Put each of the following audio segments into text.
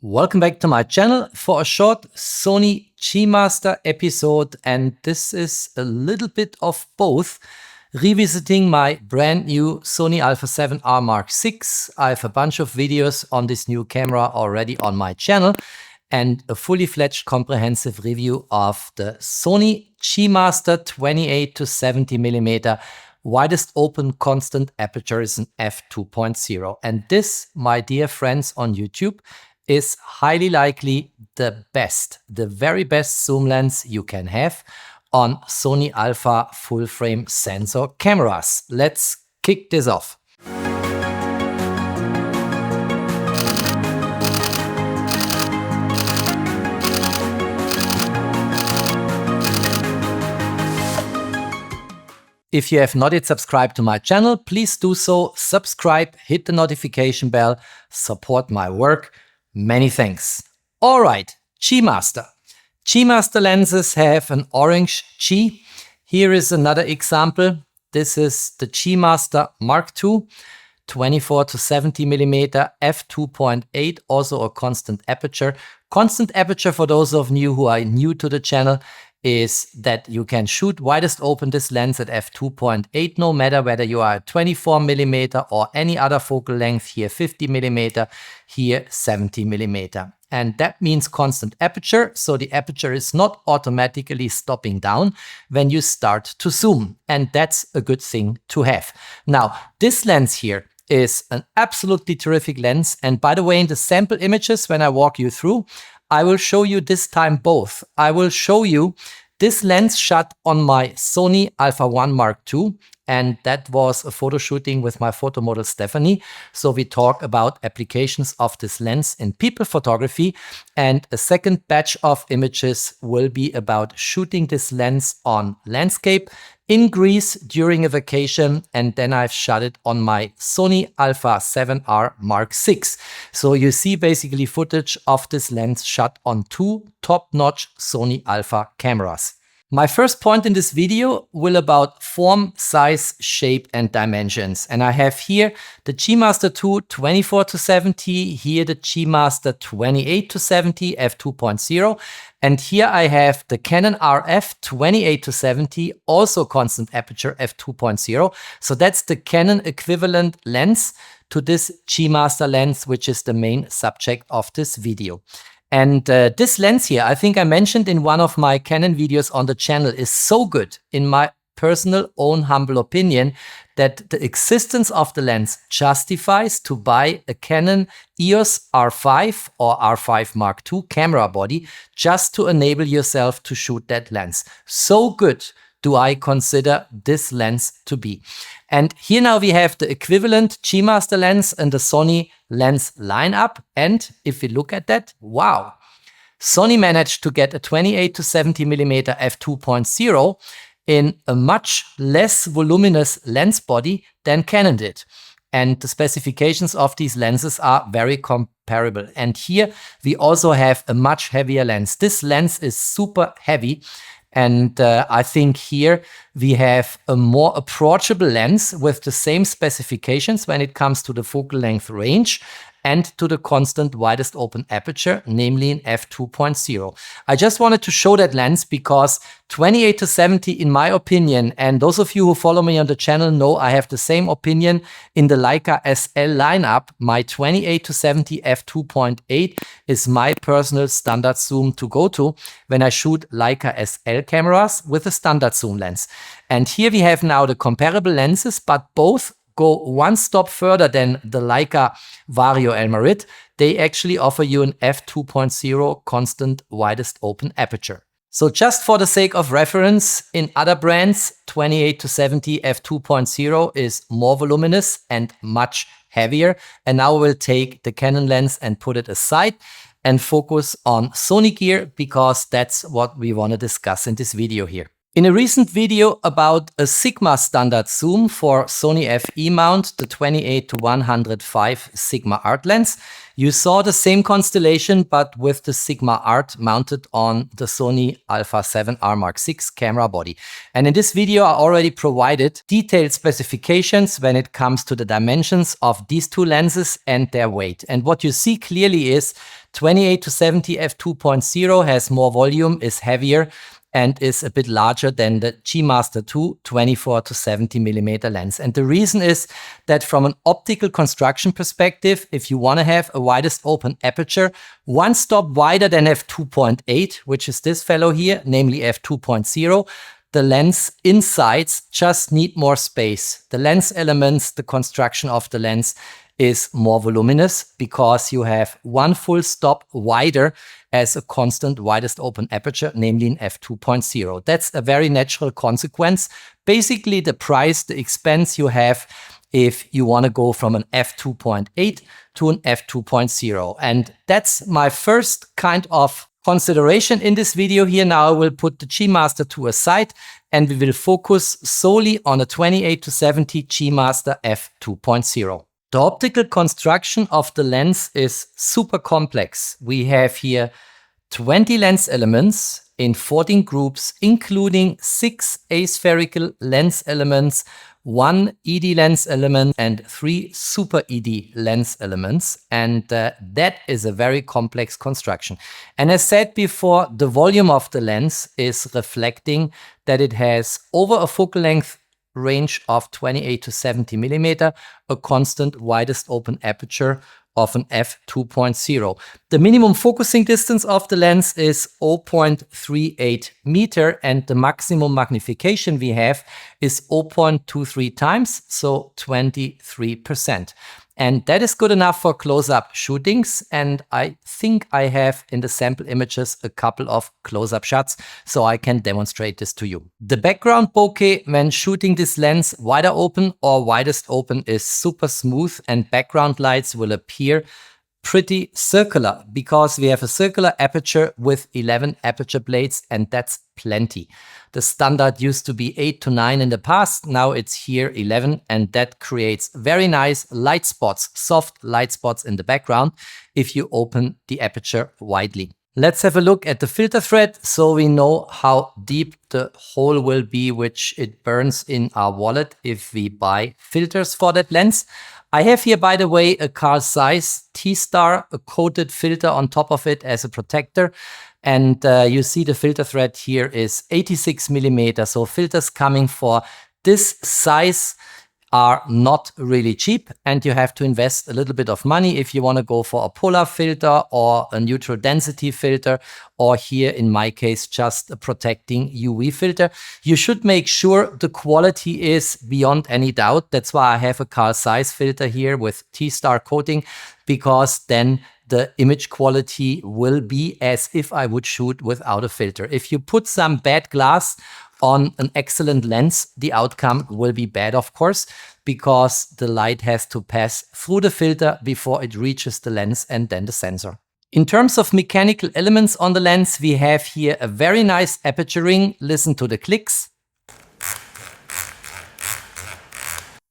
Welcome back to my channel for a short Sony G-Master episode, and this is a little bit of both. Revisiting my brand new Sony Alpha 7R Mark VI. I have a bunch of videos on this new camera already on my channel and a fully fledged comprehensive review of the Sony G-Master 28 to 70mm widest open constant aperture is an f2.0. And this, my dear friends on YouTube, is highly likely the very best zoom lens you can have on Sony Alpha full frame sensor cameras. Let's kick this off. If you have not yet subscribed to my channel, please do so. Subscribe, hit the notification bell, support my work. Many thanks. All right, G-Master. G-Master lenses have an orange G. Here is another example. This is the G-Master Mark II, 24 to 70mm, f2.8, also a constant aperture. Constant aperture, for those of you who are new to the channel, is that you can shoot widest open this lens at f2.8, no matter whether you are at 24mm or any other focal length, here 50mm, here 70mm. And that means constant aperture, so the aperture is not automatically stopping down when you start to zoom. And that's a good thing to have. Now, this lens here is an absolutely terrific lens. And by the way, in the sample images, when I walk you through, I will show you this time both. I will show you this lens shot on my Sony Alpha 1 Mark II, and that was a photo shooting with my photo model Stephanie. So we talk about applications of this lens in people photography, and a second batch of images will be about shooting this lens on landscape in Greece during a vacation, and then I've shot it on my Sony Alpha 7R Mark VI. So you see basically footage of this lens shot on two top-notch Sony Alpha cameras. My first point in this video will about form, size, shape and dimensions. And I have here the G-Master 2 24 to 70, here the G-Master 28 to 70 f2.0. And here I have the Canon RF 28 to 70, also constant aperture f2.0. So that's the Canon equivalent lens to this G-Master lens, which is the main subject of this video. And this lens here, I think I mentioned in one of my Canon videos on the channel, is so good, in my personal own humble opinion, that the existence of the lens justifies to buy a Canon EOS R5 or R5 Mark II camera body just to enable yourself to shoot that lens. So good do I consider this lens to be. And here now we have the equivalent G-Master lens and the Sony lens lineup. And if we look at that, wow, Sony managed to get a 28 to 70mm f2.0 in a much less voluminous lens body than Canon did. And the specifications of these lenses are very comparable. And here we also have a much heavier lens. This lens is super heavy. And I think here we have a more approachable lens with the same specifications when it comes to the focal length range and to the constant widest open aperture, namely in f2.0. I just wanted to show that lens because 28 to 70, in my opinion, and those of you who follow me on the channel know I have the same opinion in the Leica SL lineup. My 28 to 70 f2.8 is my personal standard zoom to go to when I shoot Leica SL cameras with a standard zoom lens. And here we have now the comparable lenses, but both go one stop further than the Leica Vario Elmarit. They actually offer you an f2.0 constant widest open aperture. So just for the sake of reference, in other brands, 28 to 70 f2.0 is more voluminous and much heavier. And now we'll take the Canon lens and put it aside and focus on Sony gear, because that's what we want to discuss in this video here. In a recent video about a Sigma standard zoom for Sony FE mount, the 28-105 Sigma art lens, you saw the same constellation but with the Sigma art mounted on the Sony Alpha 7R Mark VI camera body. And in this video I already provided detailed specifications when it comes to the dimensions of these two lenses and their weight. And what you see clearly is 28-70 f2.0 has more volume, is heavier, and is a bit larger than the G Master 2 24-70mm lens. And the reason is that from an optical construction perspective, if you want to have a widest open aperture, one stop wider than f2.8, which is this fellow here, namely f2.0, the lens insides just need more space. The lens elements, the construction of the lens is more voluminous because you have one full stop wider as a constant widest open aperture, namely in f2.0. That's a very natural consequence. Basically, the price, the expense you have if you want to go from an f2.8 to an f2.0. And that's my first kind of consideration in this video here. Now I will put the G Master 2 aside and we will focus solely on a 28-70 G Master f2.0. The optical construction of the lens is super complex. We have here 20 lens elements in 14 groups, including 6 aspherical lens elements, 1 ED lens element, and 3 super ED lens elements. And that is a very complex construction. And as said before, the volume of the lens is reflecting that it has over a focal length range of 28-70mm, a constant widest open aperture of an f2.0. The minimum focusing distance of the lens is 0.38 meter and the maximum magnification we have is 0.23 times, so 23%. And that is good enough for close-up shootings. And I think I have in the sample images a couple of close-up shots, so I can demonstrate this to you. The background bokeh when shooting this lens wider open or widest open is super smooth and background lights will appear pretty circular because we have a circular aperture with 11 aperture blades and that's plenty. The standard used to be 8 to 9 in the past, now it's here 11 and that creates very nice light spots, soft light spots in the background if you open the aperture widely. Let's have a look at the filter thread so we know how deep the hole will be which it burns in our wallet if we buy filters for that lens. I have here, by the way, a Carl Zeiss T-Star, a coated filter on top of it as a protector. And you see the filter thread here is 86mm. So filters coming for this size are not really cheap and you have to invest a little bit of money if you want to go for a polar filter or a neutral density filter, or here in my case just a protecting UV filter. You should make sure the quality is beyond any doubt. That's why I have a Carl Zeiss filter here with T-Star coating, because then the image quality will be as if I would shoot without a filter. If you put some bad glass on an excellent lens, the outcome will be bad, of course, because the light has to pass through the filter before it reaches the lens and then the sensor. In terms of mechanical elements on the lens, we have here a very nice aperture ring. Listen to the clicks.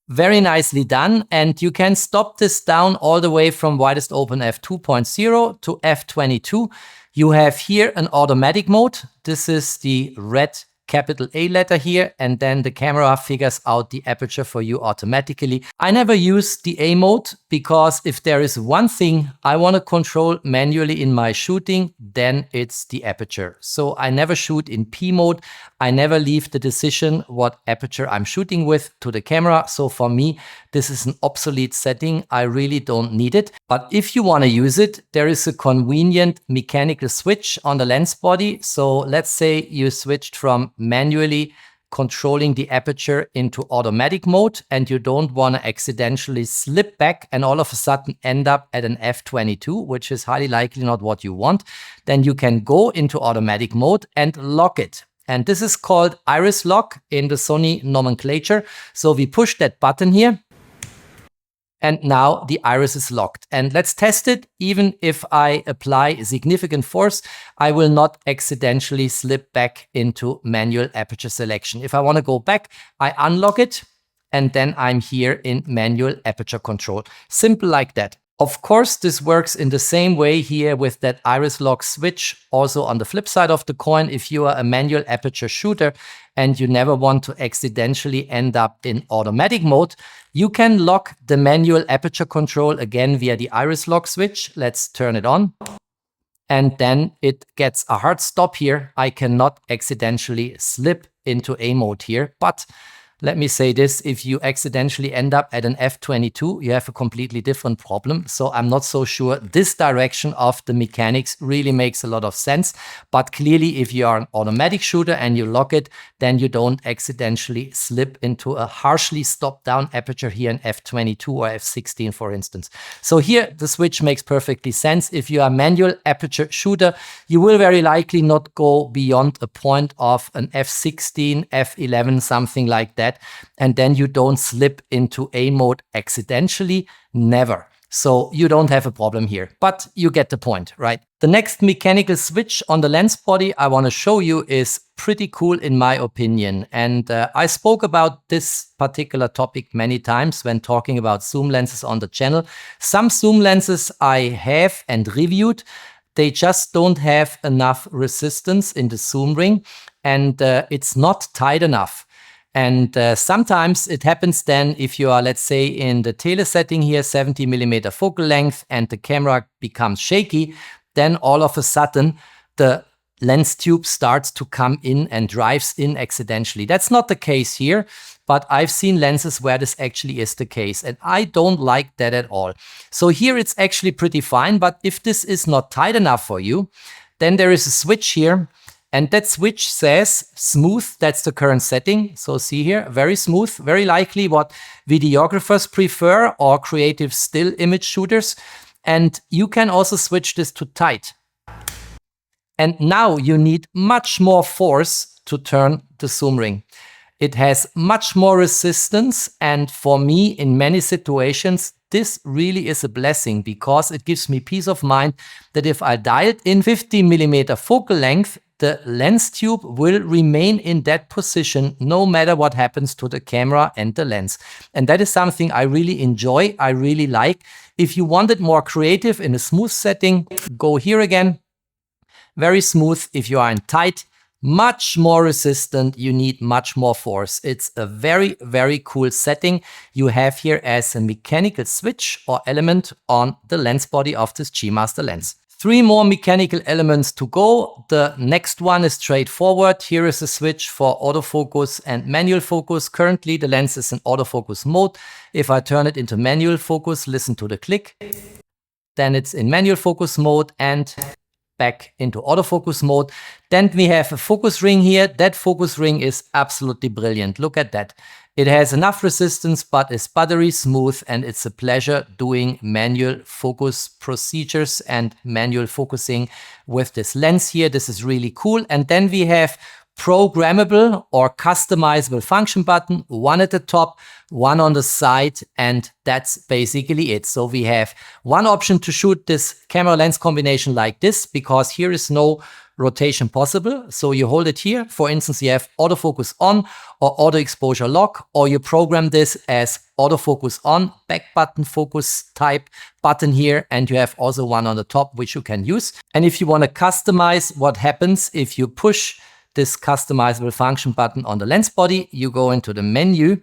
Very nicely done, and you can stop this down all the way from widest open f2.0 to f22. You have here an automatic mode. This is the red capital A letter here, and then the camera figures out the aperture for you automatically. I never use the A mode because if there is one thing I want to control manually in my shooting, then it's the aperture. So I never shoot in P mode. I never leave the decision what aperture I'm shooting with to the camera. So for me, this is an obsolete setting. I really don't need it. But if you want to use it, there is a convenient mechanical switch on the lens body. So let's say you switched from manually controlling the aperture into automatic mode and you don't want to accidentally slip back and all of a sudden end up at an f22, which is highly likely not what you want, then you can go into automatic mode and lock it. And this is called iris lock in the Sony nomenclature. So we push that button here And now the iris is locked. And let's test it. Even if I apply significant force, I will not accidentally slip back into manual aperture selection. If I want to go back, I unlock it, and then I'm here in manual aperture control. Simple like that. Of course, this works in the same way here with that iris lock switch. Also on the flip side of the coin, if you are a manual aperture shooter and you never want to accidentally end up in automatic mode, you can lock the manual aperture control again via the iris lock switch. Let's turn it on. And then it gets a hard stop here. I cannot accidentally slip into A mode here, but let me say this, if you accidentally end up at an f22, you have a completely different problem. So I'm not so sure this direction of the mechanics really makes a lot of sense. But clearly, if you are an automatic shooter and you lock it, then you don't accidentally slip into a harshly stopped down aperture here in f22 or f16, for instance. So here, the switch makes perfectly sense. If you are a manual aperture shooter, you will very likely not go beyond a point of an f16, f11, something like that. And then you don't slip into A mode accidentally, never. So you don't have a problem here, but you get the point, right? The next mechanical switch on the lens body I want to show you is pretty cool in my opinion. And I spoke about this particular topic many times when talking about zoom lenses on the channel. Some zoom lenses I have and reviewed, they just don't have enough resistance in the zoom ring, and it's not tight enough. And sometimes it happens then if you are, let's say, in the tele setting here, 70mm focal length, and the camera becomes shaky, then all of a sudden the lens tube starts to come in and drives in accidentally. That's not the case here, but I've seen lenses where this actually is the case, and I don't like that at all. So here it's actually pretty fine, but if this is not tight enough for you, then there is a switch here. And that switch says smooth, that's the current setting. So see here, very smooth, very likely what videographers prefer or creative still image shooters. And you can also switch this to tight. And now you need much more force to turn the zoom ring. It has much more resistance, and for me, in many situations, this really is a blessing because it gives me peace of mind that if I dial in 50mm focal length, the lens tube will remain in that position no matter what happens to the camera and the lens. And that is something I really enjoy, I really like. If you want it more creative in a smooth setting, go here again. Very smooth. If you are in tight, much more resistant, you need much more force. It's a very, very cool setting you have here as a mechanical switch or element on the lens body of this G Master lens. 3 more mechanical elements to go. The next one is straightforward. Here is a switch for autofocus and manual focus. Currently the lens is in autofocus mode. If I turn it into manual focus, listen to the click. Then it's in manual focus mode and back into autofocus mode. Then we have a focus ring here. That focus ring is absolutely brilliant. Look at that. It has enough resistance, but is buttery smooth, and it's a pleasure doing manual focus procedures and manual focusing with this lens here. This is really cool. And then we have programmable or customizable function button, one at the top, one on the side, and that's basically it. So we have one option to shoot this camera lens combination like this, because here is no rotation possible. So you hold it here. For instance, you have autofocus on or auto exposure lock, or you program this as autofocus on, back button focus type button here, and you have also one on the top which you can use. And if you want to customize what happens if you push this customizable function button on the lens body, you go into the menu,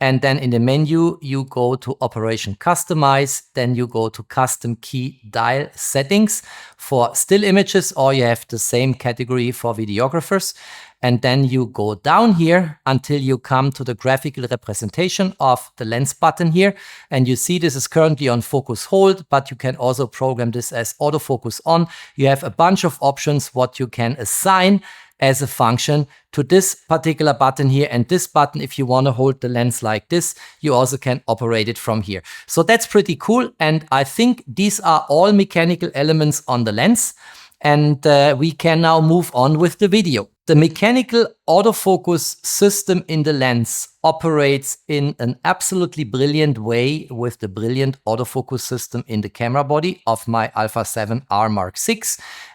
and then in the menu you go to Operation Customize, then you go to Custom Key Dial Settings for still images, or you have the same category for videographers. And then you go down here until you come to the graphical representation of the lens button here. And you see this is currently on focus hold, but you can also program this as autofocus on. You have a bunch of options what you can assign as a function to this particular button here. And this button, if you want to hold the lens like this, you also can operate it from here. So that's pretty cool. And I think these are all mechanical elements on the lens. And we can now move on with the video. The mechanical autofocus system in the lens operates in an absolutely brilliant way with the brilliant autofocus system in the camera body of my Alpha 7R Mark VI.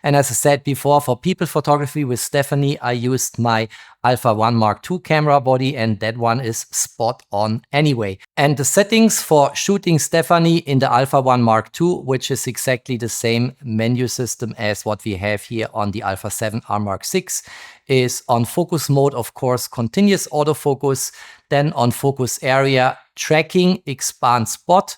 And as I said before, for people photography with Stephanie, I used my Alpha 1 Mark II camera body, and that one is spot on anyway. And the settings for shooting Stephanie in the Alpha 1 Mark II, which is exactly the same menu system as what we have here on the Alpha 7R Mark VI, is on focus mode, of course, continuous autofocus, then on focus area, tracking, expand spot,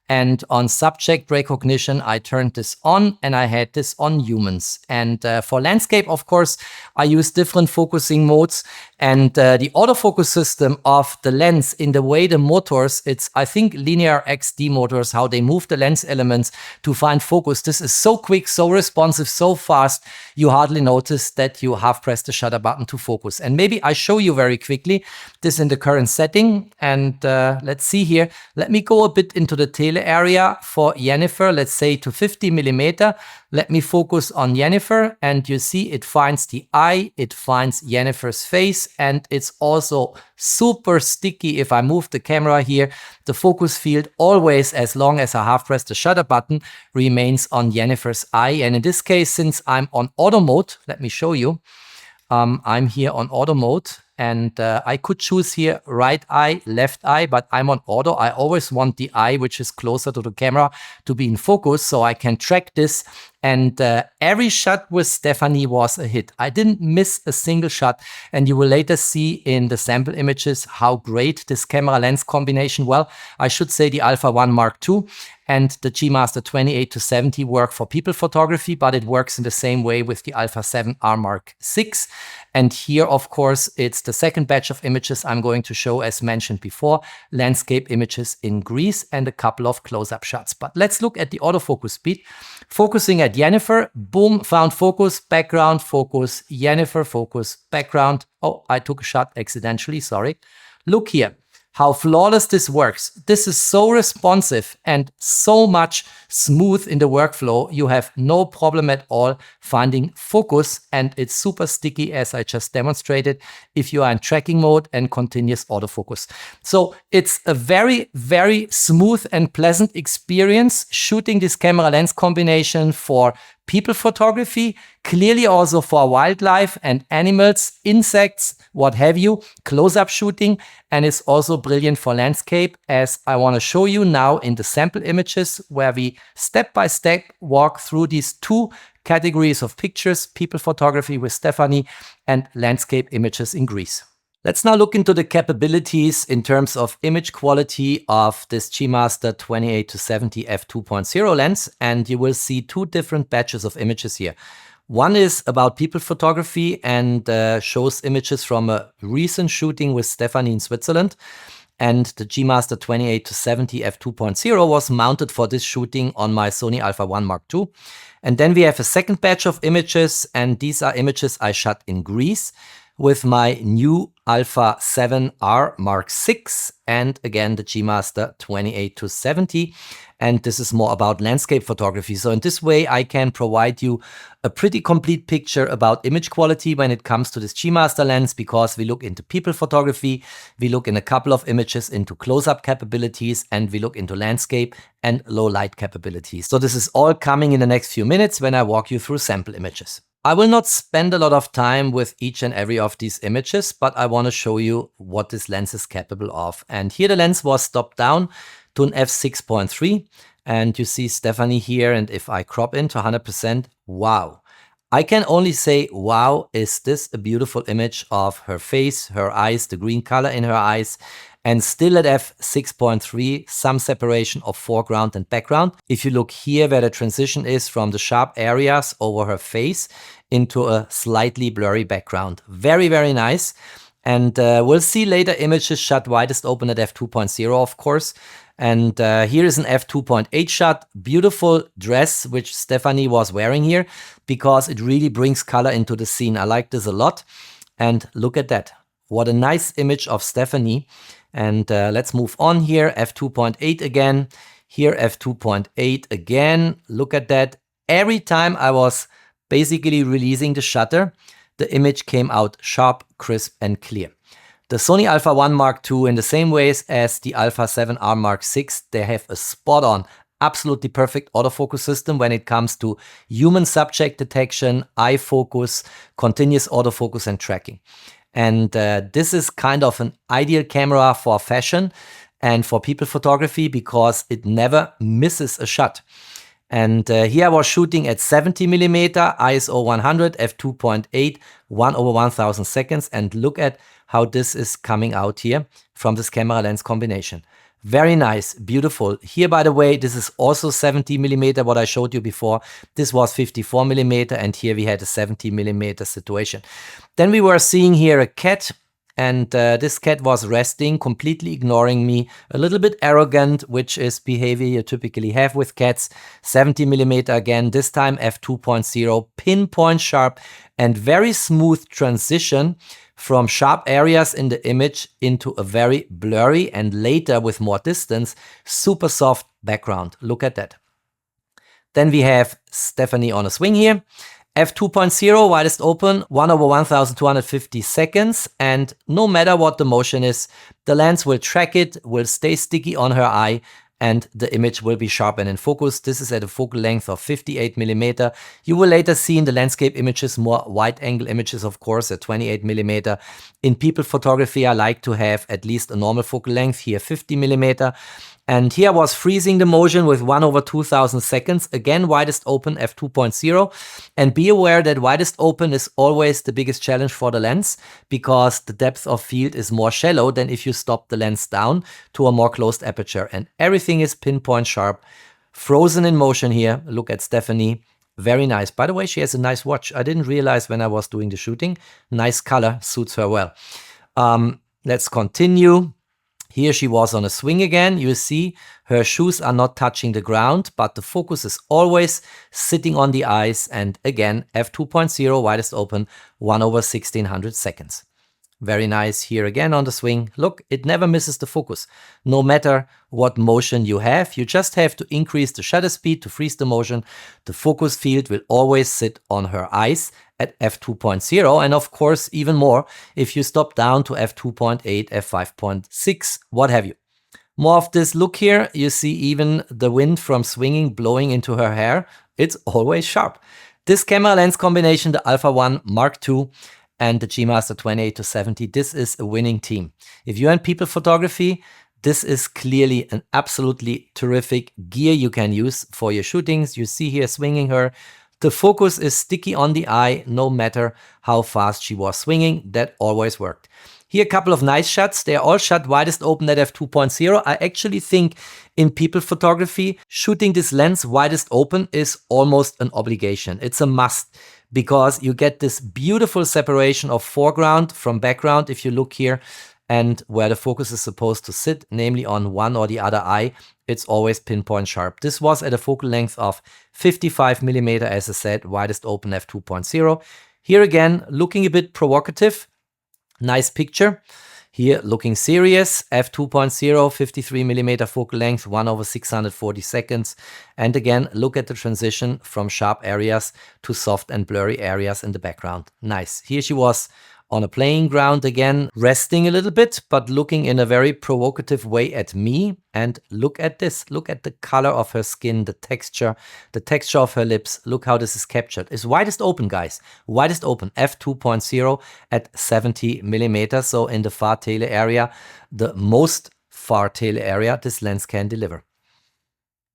and on subject recognition, I turned this on and I had this on humans. And for landscape, of course, I use different focusing modes, and the autofocus system of the lens in the way the motors, it's, I think, linear XD motors, how they move the lens elements to find focus. This is so quick, so responsive, so fast, you hardly notice that you have pressed the shutter button to focus. And maybe I show you very quickly this in the current setting. And let's see here. Let me go a bit into the tele area for Jennifer, let's say to 50 millimeter. Let me focus on Jennifer, and you see it finds the eye, it finds Jennifer's face, and it's also super sticky. If I move the camera here, the focus field always, as long as I have pressed the shutter button, remains on Jennifer's eye. And in this case, since I'm on auto mode, let me show you. I'm here on auto mode, and I could choose here right eye, left eye, but I'm on auto. I always want the eye which is closer to the camera to be in focus, so I can track this. And every shot with Stephanie was a hit. I didn't miss a single shot, and you will later see in the sample images how great this camera lens combination, well, I should say the Alpha 1 Mark II and the G Master 28-70 work for people photography, but it works in the same way with the Alpha 7R Mark VI. And here, of course, it's the second batch of images I'm going to show, as mentioned before, landscape images in Greece and a couple of close-up shots. But let's look at the autofocus speed. Focusing at Jennifer, boom, found focus, background, focus, Jennifer, focus, background. Oh, I took a shot accidentally, sorry. Look here. How flawless this works. This is so responsive and so much smooth in the workflow. You have no problem at all finding focus, and it's super sticky, as I just demonstrated, if you are in tracking mode and continuous autofocus. So it's a very, very smooth and pleasant experience shooting this camera lens combination for people photography, clearly also for wildlife and animals, insects, what have you, close-up shooting, and it's also brilliant for landscape, as I want to show you now in the sample images, where we step-by-step walk through these two categories of pictures, people photography with Stephanie and landscape images in Greece. Let's now look into the capabilities in terms of image quality of this G Master 28-70 f2.0 lens, and you will see two different batches of images here. One is about people photography and shows images from a recent shooting with Stephanie in Switzerland. And the G Master 28-70 f2.0 was mounted for this shooting on my Sony Alpha 1 Mark II. And then we have a second batch of images, and these are images I shot in Greece with my new Alpha 7R Mark VI and again the G Master 28-70. And this is more about landscape photography. So in this way, I can provide you a pretty complete picture about image quality when it comes to this G Master lens, because we look into people photography, we look in a couple of images into close-up capabilities, and we look into landscape and low light capabilities. So this is all coming in the next few minutes when I walk you through sample images. I will not spend a lot of time with each and every of these images, but I want to show you what this lens is capable of. And here the lens was stopped down to an f6.3, and you see Stephanie here, and if I crop into 100%, wow. I can only say, wow, is this a beautiful image of her face, her eyes, the green color in her eyes, and still at f6.3, some separation of foreground and background. If you look here where the transition is from the sharp areas over her face into a slightly blurry background. Very, very nice. And we'll see later images shot widest open at f2.0, of course. And here is an f2.8 shot. Beautiful dress which Stephanie was wearing here, because it really brings color into the scene. I like this a lot. And look at that. What a nice image of Stephanie. And let's move on here. f2.8 again. Here f2.8 again. Look at that. Every time I was basically releasing the shutter the image came out sharp, crisp, and clear. The Sony Alpha 1 Mark II, in the same ways as the Alpha 7R Mark VI, they have a spot-on, absolutely perfect autofocus system when it comes to human subject detection, eye focus, continuous autofocus, and tracking. And this is kind of an ideal camera for fashion and for people photography because it never misses a shot. And here I was shooting at 70mm, ISO 100, f2.8, 1/1000 seconds. And look at how this is coming out here from this camera lens combination. Very nice, beautiful. Here, by the way, this is also 70mm, what I showed you before. This was 54mm, and here we had a 70mm situation. Then we were seeing here a cat, and this cat was resting, completely ignoring me, a little bit arrogant, which is behavior you typically have with cats. 70mm again, this time f2.0, pinpoint sharp, and very smooth transition from sharp areas in the image into a very blurry and later with more distance, super soft background. Look at that. Then we have Stephanie on a swing here. f2.0, widest open, 1/1250 seconds. And no matter what the motion is, the lens will track it, will stay sticky on her eye, and the image will be sharp and in focus. This is at a focal length of 58mm. You will later see in the landscape images more wide angle images, of course, at 28mm. In people photography, I like to have at least a normal focal length, here 50mm. And here I was freezing the motion with 1/2000 seconds. Again, widest open, f2.0. And be aware that widest open is always the biggest challenge for the lens because the depth of field is more shallow than if you stop the lens down to a more closed aperture. And everything is pinpoint sharp, frozen in motion here. Look at Stephanie. Very nice. By the way, she has a nice watch. I didn't realize when I was doing the shooting. Nice color, suits her well. Let's continue. Here she was on a swing again. You see her shoes are not touching the ground, but the focus is always sitting on the eyes. And again, f2.0, widest open, 1/1600 seconds. Very nice here again on the swing. Look, it never misses the focus. No matter what motion you have, you just have to increase the shutter speed to freeze the motion. The focus field will always sit on her eyes at f2.0, and of course even more if you stop down to f2.8, f5.6, what have you. More of this. Look here, you see even the wind from swinging blowing into her hair. It's always sharp. This camera lens combination, the Alpha 1 Mark II and the G Master 28-70, this is a winning team. If you're in people photography, this is clearly an absolutely terrific gear you can use for your shootings. You see here swinging her. The focus is sticky on the eye no matter how fast she was swinging. That always worked. Here a couple of nice shots. They are all shot widest open at f2.0. I actually think in people photography, shooting this lens widest open is almost an obligation. It's a must because you get this beautiful separation of foreground from background if you look here, and where the focus is supposed to sit, namely on one or the other eye, it's always pinpoint sharp. This was at a focal length of 55mm, as I said, widest open f2.0. Here again, looking a bit provocative. Nice picture. Here looking serious, f2.0, 53mm focal length, 1/640 seconds. And again, look at the transition from sharp areas to soft and blurry areas in the background. Nice. Here she was on a playing ground again, resting a little bit, but looking in a very provocative way at me. And look at this. Look at the color of her skin, the texture of her lips. Look how this is captured. It's widest open, guys. Widest open, f2.0 at 70mm. So in the far tail area, the most far tail area this lens can deliver.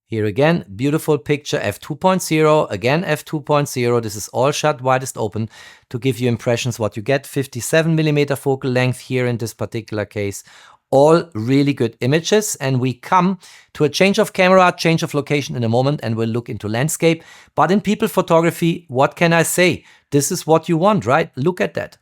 Here again, beautiful picture, f2.0, again f2.0. This is all shot widest open to give you impressions what you get. 57mm focal length here in this particular case. All really good images, and we come to a change of camera, change of location in a moment, and we'll look into landscape. But in people photography, what can I say? This is what you want, right? Look at that.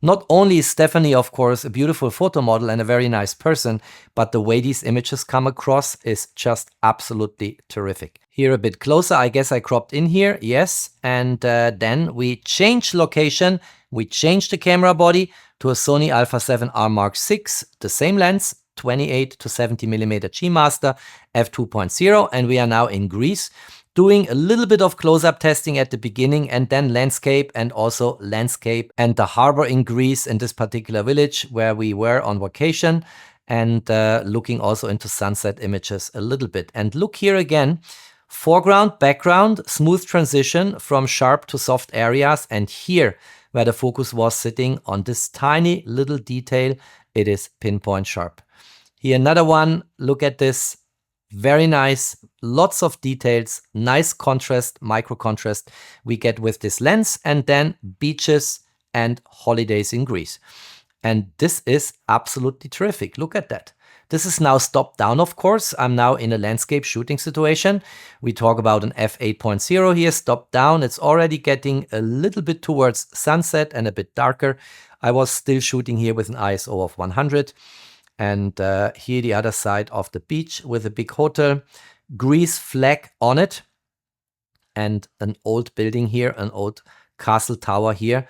Not only is Stephanie, of course, a beautiful photo model and a very nice person, but the way these images come across is just absolutely terrific. Here a bit closer, I guess I cropped in here, yes. And then we change location, we change the camera body to a Sony Alpha 7R Mark VI, the same lens, 28-70mm G Master, f2.0, and we are now in Greece. doing a little bit of close-up testing at the beginning, and then landscape, and also landscape and the harbor in Greece in this particular village where we were on vacation, and looking also into sunset images a little bit. And look here again, foreground, background, smooth transition from sharp to soft areas, and here where the focus was sitting on this tiny little detail, it is pinpoint sharp. Here another one, look at this, very nice, lots of details, nice contrast, micro contrast we get with this lens, and then beaches and holidays in Greece. And this is absolutely terrific. Look at that. This is now stopped down, of course. I'm now in a landscape shooting situation. We talk about an f8.0 here, stopped down. It's already getting a little bit towards sunset and a bit darker. I was still shooting here with an ISO of 100. And here the other side of the beach with a big hotel, Greece flag on it, and an old building here, an old castle tower here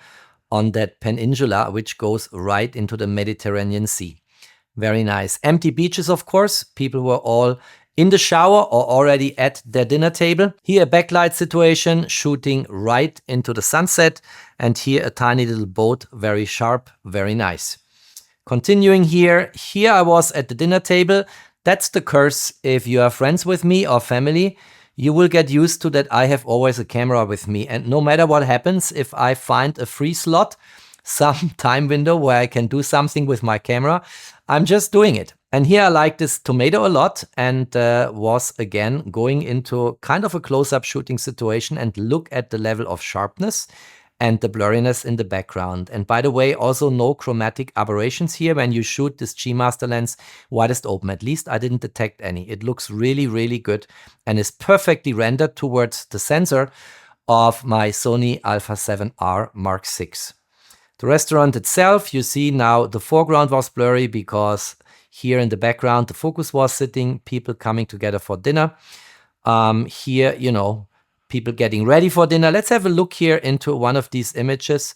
on that peninsula, which goes right into the Mediterranean Sea. Very nice. Empty beaches, of course. People were all in the shower or already at their dinner table. Here a backlight situation, shooting right into the sunset. And here a tiny little boat, very sharp, very nice. Continuing here I was at the dinner table. That's the curse. If you are friends with me or family, you will get used to that I have always a camera with me. And no matter what happens, if I find a free slot, some time window where I can do something with my camera, I'm just doing it. And here I like this tomato a lot, and was again going into kind of a close-up shooting situation, and look at the level of sharpness and the blurriness in the background. And by the way, also no chromatic aberrations here when you shoot this G Master lens widest open. At least I didn't detect any. It looks really, really good and is perfectly rendered towards the sensor of my Sony Alpha 7R Mark VI. The restaurant itself, you see now the foreground was blurry because here in the background the focus was sitting, people coming together for dinner. Here, you know, people getting ready for dinner. Let's have a look here into one of these images,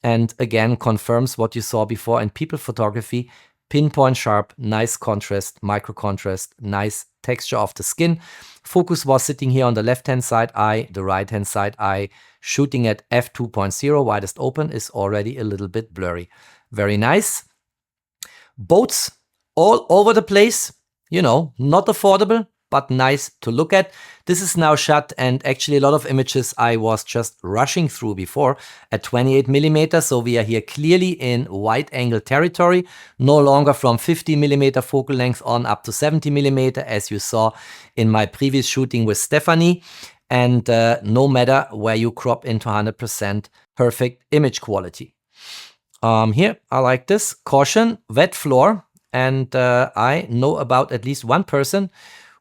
and again confirms what you saw before in people photography. Pinpoint sharp, nice contrast, micro contrast, nice texture of the skin. Focus was sitting here on the left-hand side eye, the right-hand side eye, shooting at f2.0, widest open, is already a little bit blurry. Very nice. Boats all over the place, you know, not affordable, but nice to look at. This is now shot, and actually a lot of images I was just rushing through before at 28mm. So we are here clearly in wide angle territory, no longer from 50mm focal length on up to 70mm, as you saw in my previous shooting with Stephanie. And no matter where you crop into 100%, perfect image quality. Here, I like this. Caution, wet floor. And I know about at least one person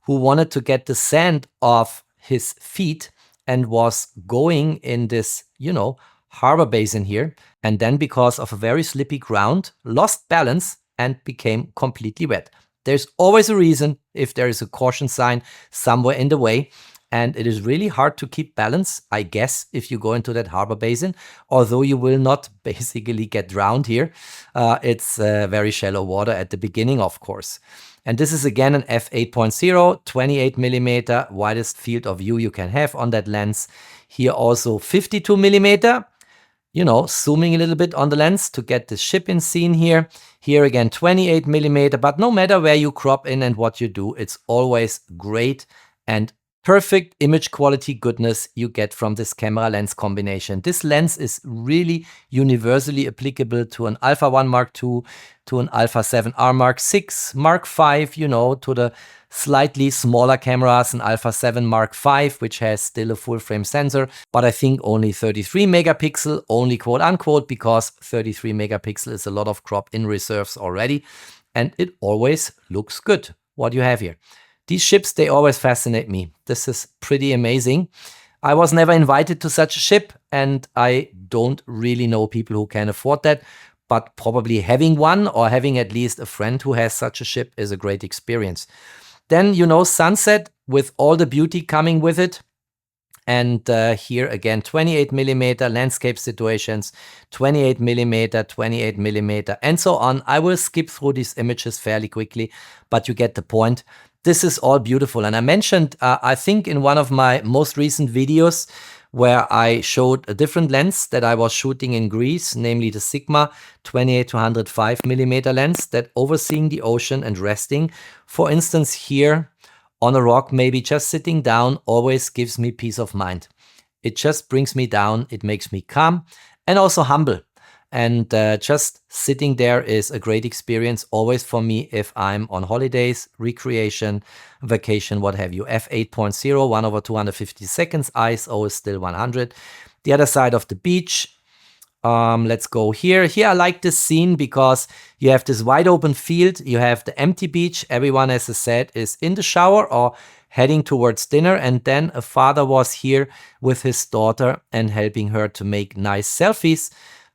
who wanted to get the sand off his feet and was going in this, you know, harbor basin here. And then because of a very slippy ground, lost balance and became completely wet. There's always a reason if there is a caution sign somewhere in the way. And it is really hard to keep balance, I guess, if you go into that harbor basin, although you will not basically get drowned here. It's very shallow water at the beginning, of course. And this is again an f8.0, 28mm, widest field of view you can have on that lens. Here also 52mm, you know, zooming a little bit on the lens to get the ship in scene here. Here again 28mm, but no matter where you crop in and what you do, it's always great and perfect image quality goodness you get from this camera lens combination. This lens is really universally applicable to an Alpha 1 Mark II, to an Alpha 7R Mark VI, Mark V, you know, to the slightly smaller cameras, an Alpha 7 Mark V, which has still a full frame sensor, but I think only 33 megapixel, only quote unquote, because 33 megapixel is a lot of crop in reserves already, and it always looks good. What do you have here? These ships, they always fascinate me. This is pretty amazing. I was never invited to such a ship, and I don't really know people who can afford that, but probably having one or having at least a friend who has such a ship is a great experience. Then, you know, sunset with all the beauty coming with it. And here again, 28mm landscape situations, 28mm, 28mm, and so on. I will skip through these images fairly quickly, but you get the point. this is all beautiful. And I mentioned, I think in one of my most recent videos, where I showed a different lens that I was shooting in Greece, namely the Sigma 28 to 105mm lens that overseeing the ocean and resting, for instance, here on a rock, maybe just sitting down, always gives me peace of mind. It just brings me down, it makes me calm and also humble. And just sitting there is a great experience always for me if I'm on holidays, recreation, vacation, what have you. f8.0, 1/250 seconds, ISO is still 100. The other side of the beach, let's go here. Here I like this scene because you have this wide open field, you have the empty beach, everyone, as I said, is in the shower or heading towards dinner, and then a father was here with his daughter and helping her to make nice selfies,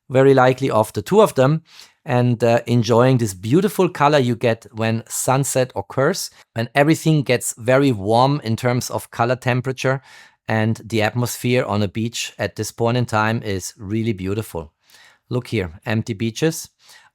very likely of the two of them, and enjoying this beautiful color you get when sunset occurs, when everything gets very warm in terms of color temperature, and the atmosphere on a beach at this point in time is really beautiful. Look here, empty beaches.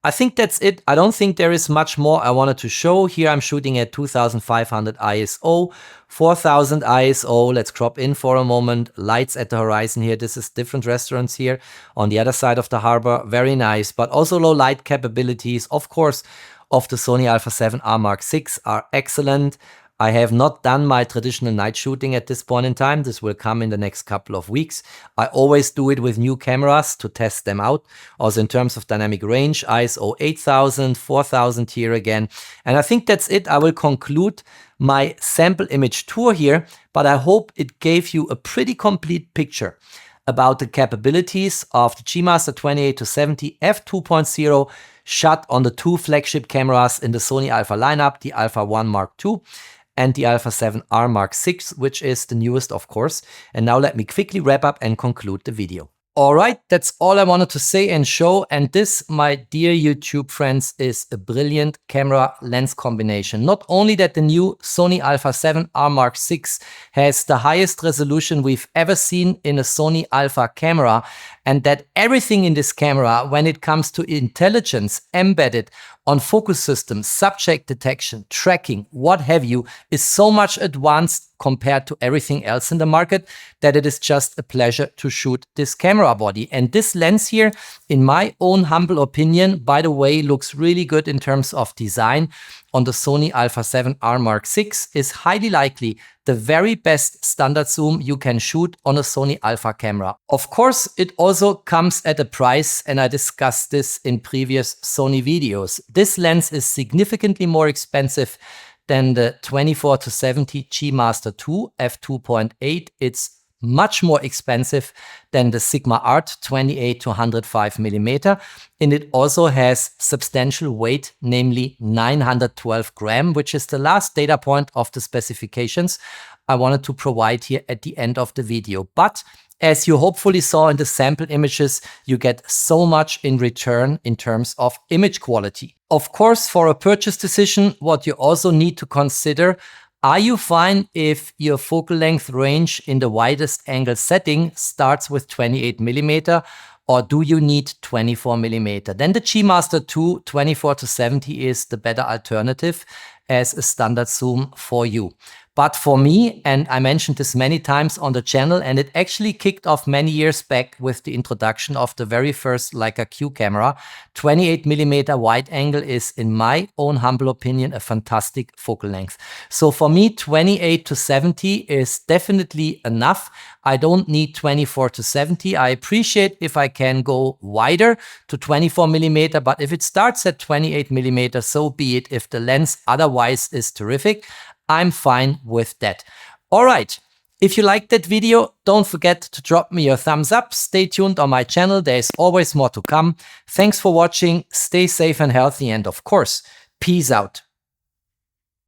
I think that's it. I don't think there is much more I wanted to show. Here I'm shooting at 2500 ISO, 4000 ISO. Let's crop in for a moment. Lights at the horizon here. This is different restaurants here on the other side of the harbor. Very nice, but also low light capabilities, of course, of the Sony Alpha 7R Mark VI are excellent. I have not done my traditional night shooting at this point in time. This will come in the next couple of weeks. I always do it with new cameras to test them out. Also in terms of dynamic range, ISO 8000, 4000 here again. And I think that's it. I will conclude my sample image tour here, but I hope it gave you a pretty complete picture about the capabilities of the G Master 28-70 f2.0 shot on the two flagship cameras in the Sony Alpha lineup, the Alpha 1 Mark II and the Alpha 7R Mark VI, which is the newest, of course. And now let me quickly wrap up and conclude the video. All right, that's all I wanted to say and show. And this, my dear YouTube friends, is a brilliant camera lens combination. Not only that the new Sony Alpha 7R Mark VI has the highest resolution we've ever seen in a Sony Alpha camera, and that everything in this camera, when it comes to intelligence embedded on focus systems, subject detection, tracking, what have you, is so much advanced compared to everything else in the market that it is just a pleasure to shoot this camera body. And this lens here, in my own humble opinion, by the way, looks really good in terms of design on the Sony Alpha 7R Mark VI, is highly likely the very best standard zoom you can shoot on a Sony Alpha camera. Of course, it also comes at a price, and I discussed this in previous Sony videos. This lens is significantly more expensive than the 24-70 G Master 2 f2.8. It's much more expensive than the Sigma Art 28-105mm, and it also has substantial weight, namely 912 gram, which is the last data point of the specifications I wanted to provide here at the end of the video. But as you hopefully saw in the sample images, you get so much in return in terms of image quality. Of course, for a purchase decision, what you also need to consider: are you fine if your focal length range in the widest angle setting starts with 28mm, or do you need 24mm? Then the G Master 2 24-70 is the better alternative as a standard zoom for you. But for me, and I mentioned this many times on the channel, and it actually kicked off many years back with the introduction of the very first Leica Q camera, 28mm wide angle is, in my own humble opinion, a fantastic focal length. So for me, 28-70 is definitely enough. I don't need 24-70. I appreciate if I can go wider to 24mm, but if it starts at 28mm, so be it. If the lens otherwise is terrific, I'm fine with that. All right. If you liked that video, don't forget to drop me your thumbs up. Stay tuned on my channel. There's always more to come. Thanks for watching. Stay safe and healthy. And of course, peace out.